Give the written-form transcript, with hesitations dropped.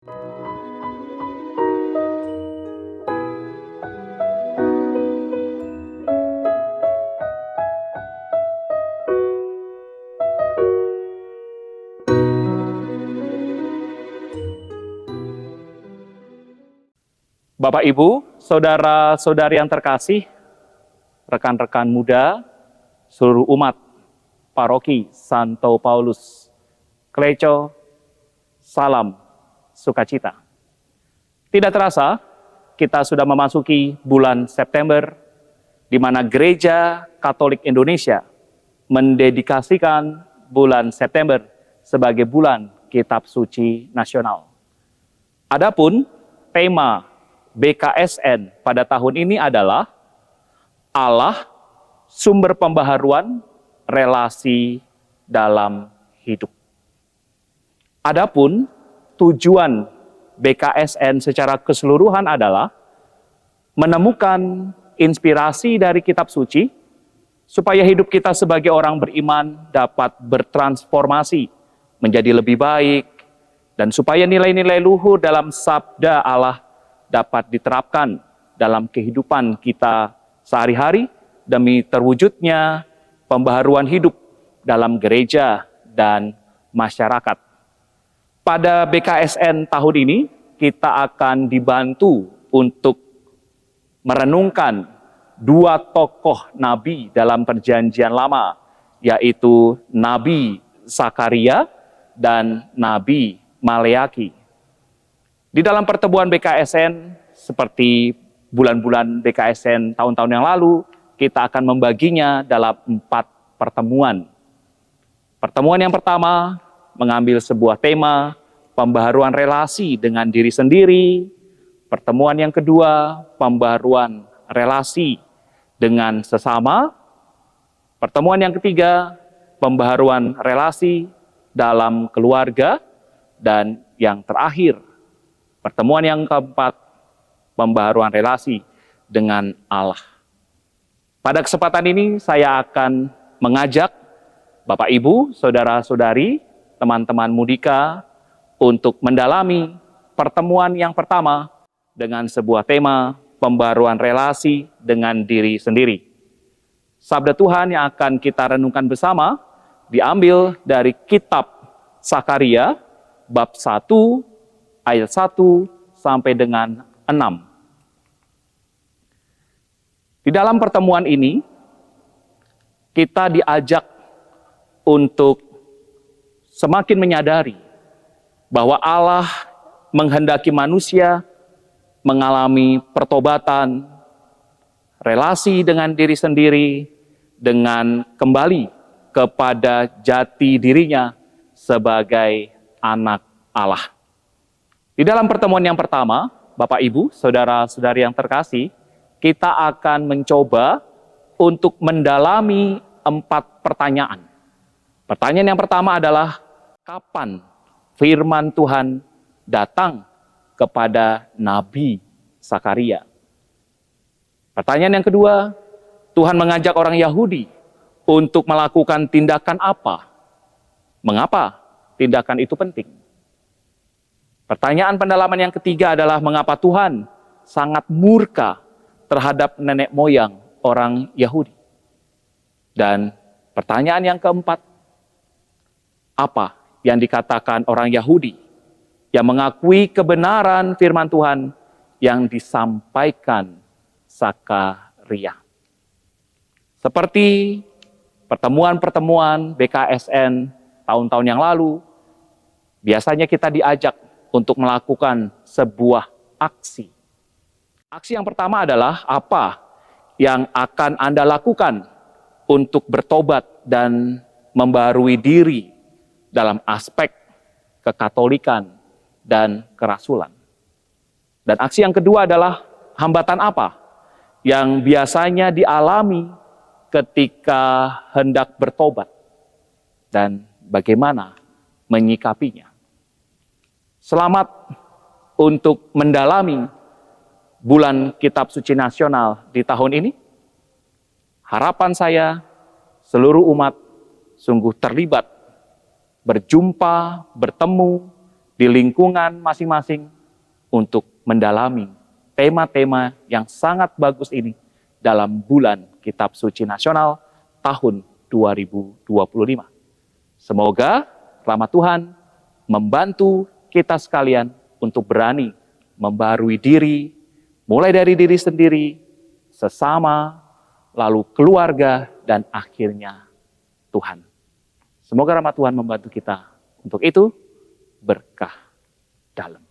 Bapak Ibu, saudara-saudari yang terkasih, rekan-rekan muda, seluruh umat Paroki Santo Paulus Kleco, salam sukacita. Tidak terasa, kita sudah memasuki bulan September, di mana Gereja Katolik Indonesia mendedikasikan bulan September sebagai bulan Kitab Suci Nasional. Adapun tema BKSN pada tahun ini adalah Allah, sumber pembaharuan relasi dalam hidup. Adapun tujuan BKSN secara keseluruhan adalah menemukan inspirasi dari kitab suci supaya hidup kita sebagai orang beriman dapat bertransformasi menjadi lebih baik dan supaya nilai-nilai luhur dalam sabda Allah dapat diterapkan dalam kehidupan kita sehari-hari demi terwujudnya pembaharuan hidup dalam gereja dan masyarakat. Pada BKSN tahun ini, kita akan dibantu untuk merenungkan dua tokoh nabi dalam Perjanjian Lama, yaitu Nabi Zakaria dan Nabi Maleaki. Di dalam pertemuan BKSN, seperti bulan-bulan BKSN tahun-tahun yang lalu, kita akan membaginya dalam 4 pertemuan. Pertemuan yang pertama mengambil sebuah tema pembaharuan relasi dengan diri sendiri. Pertemuan yang kedua, pembaharuan relasi dengan sesama. Pertemuan yang ketiga, pembaharuan relasi dalam keluarga. Dan yang terakhir, pertemuan yang keempat, pembaharuan relasi dengan Allah. Pada kesempatan ini saya akan mengajak Bapak Ibu, saudara-saudari, teman-teman Mudika untuk mendalami pertemuan yang pertama dengan sebuah tema pembaharuan relasi dengan diri sendiri. Sabda Tuhan yang akan kita renungkan bersama diambil dari kitab Zakaria bab 1 ayat 1 sampai dengan 6. Di dalam pertemuan ini, kita diajak untuk semakin menyadari bahwa Allah menghendaki manusia mengalami pertobatan, relasi dengan diri sendiri, dengan kembali kepada jati dirinya sebagai anak Allah. Di dalam pertemuan yang pertama, Bapak Ibu, saudara-saudari yang terkasih, kita akan mencoba untuk mendalami 4 pertanyaan. Pertanyaan yang pertama adalah, kapan firman Tuhan datang kepada Nabi Zakaria? Pertanyaan yang kedua, Tuhan mengajak orang Yahudi untuk melakukan tindakan apa? Mengapa tindakan itu penting? Pertanyaan pendalaman yang ketiga adalah mengapa Tuhan sangat murka terhadap nenek moyang orang Yahudi? Dan pertanyaan yang keempat, apa yang dikatakan orang Yahudi yang mengakui kebenaran firman Tuhan yang disampaikan Zakaria? Seperti pertemuan-pertemuan BKSN tahun-tahun yang lalu, biasanya kita diajak untuk melakukan sebuah aksi. Aksi yang pertama adalah apa yang akan Anda lakukan untuk bertobat dan membarui diri dalam aspek kekatolikan dan kerasulan. Dan aksi yang kedua adalah hambatan apa yang biasanya dialami ketika hendak bertobat dan bagaimana menyikapinya. Selamat untuk mendalami bulan Kitab Suci Nasional di tahun ini. Harapan saya, seluruh umat sungguh terlibat, berjumpa, bertemu di lingkungan masing-masing untuk mendalami tema-tema yang sangat bagus ini dalam bulan Kitab Suci Nasional tahun 2025. Semoga rahmat Tuhan membantu kita sekalian untuk berani membarui diri, mulai dari diri sendiri, sesama, lalu keluarga, dan akhirnya Tuhan. Semoga rahmat Tuhan membantu kita. Untuk itu, berkah dalam.